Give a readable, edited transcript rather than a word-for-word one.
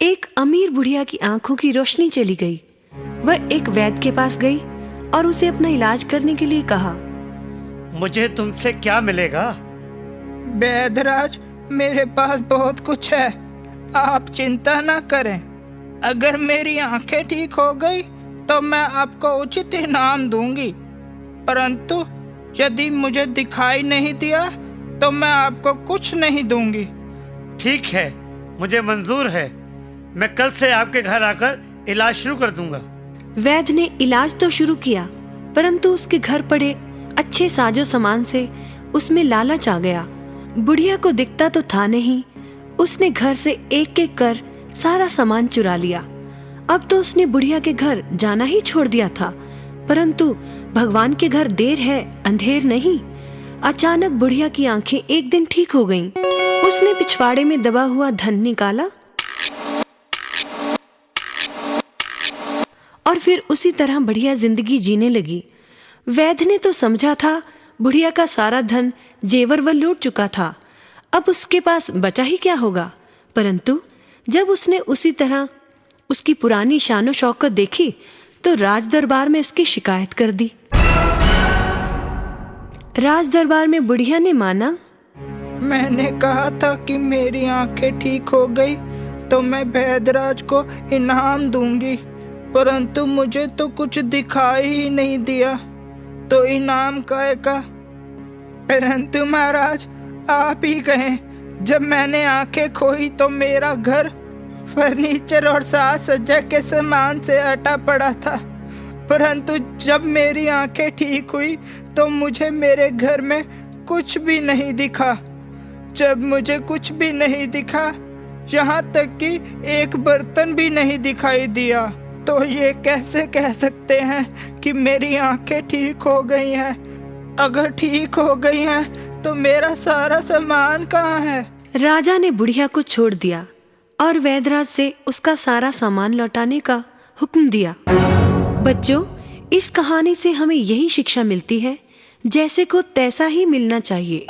एक अमीर बुढ़िया की आंखों की रोशनी चली गई। वह एक वैद्य के पास गई और उसे अपना इलाज करने के लिए कहा। मुझे तुमसे क्या मिलेगा? वैद्यराज, मेरे पास बहुत कुछ है, आप चिंता न करें। अगर मेरी आंखें ठीक हो गई तो मैं आपको उचित इनाम दूंगी, परंतु यदि मुझे दिखाई नहीं दिया तो मैं आपको कुछ नहीं दूंगी। ठीक है, मुझे मंजूर है। मैं कल से आपके घर आकर इलाज शुरू कर दूंगा। वैद्य ने इलाज तो शुरू किया, परंतु उसके घर पड़े अच्छे साजो सामान से उसमें लालच आ गया। बुढ़िया को दिखता तो था नहीं, उसने घर से एक एक कर सारा सामान चुरा लिया। अब तो उसने बुढ़िया के घर जाना ही छोड़ दिया था, परंतु भगवान के घर देर है अंधेर नहीं। अचानक बुढ़िया की आंखें एक दिन ठीक हो गईं। उसने पिछवाड़े में दबा हुआ धन निकाला और फिर उसी तरह बढ़िया जिंदगी जीने लगी। वैद्य ने तो समझा था बुढ़िया का सारा धन जेवर वह लूट चुका था, अब उसके पास बचा ही क्या होगा। परंतु जब उसने उसी तरह उसकी पुरानी शानो शौकत देखी तो राज दरबार में उसकी शिकायत कर दी। राज दरबार में बुढ़िया ने माना, मैंने कहा था कि मेरी आंखें ठीक हो गई तो मैं वैद्यराज को इनाम दूंगी, परंतु मुझे तो कुछ दिखाई ही नहीं दिया, तो इनाम का। परंतु महाराज, आप ही कहें, जब मैंने आंखें खोई तो मेरा घर फर्नीचर और साज सज्जा के सामान से अटा पड़ा था, परंतु जब मेरी आंखें ठीक हुई तो मुझे मेरे घर में कुछ भी नहीं दिखा। जब मुझे कुछ भी नहीं दिखा, यहाँ तक कि एक बर्तन भी नहीं दिखाई दिया, तो ये कैसे कह सकते हैं कि मेरी आंखें ठीक हो गई हैं? अगर ठीक हो गई हैं तो मेरा सारा सामान कहाँ है? राजा ने बुढ़िया को छोड़ दिया और वैद्यराज से उसका सारा सामान लौटाने का हुक्म दिया। बच्चों, इस कहानी से हमें यही शिक्षा मिलती है, जैसे को तैसा ही मिलना चाहिए।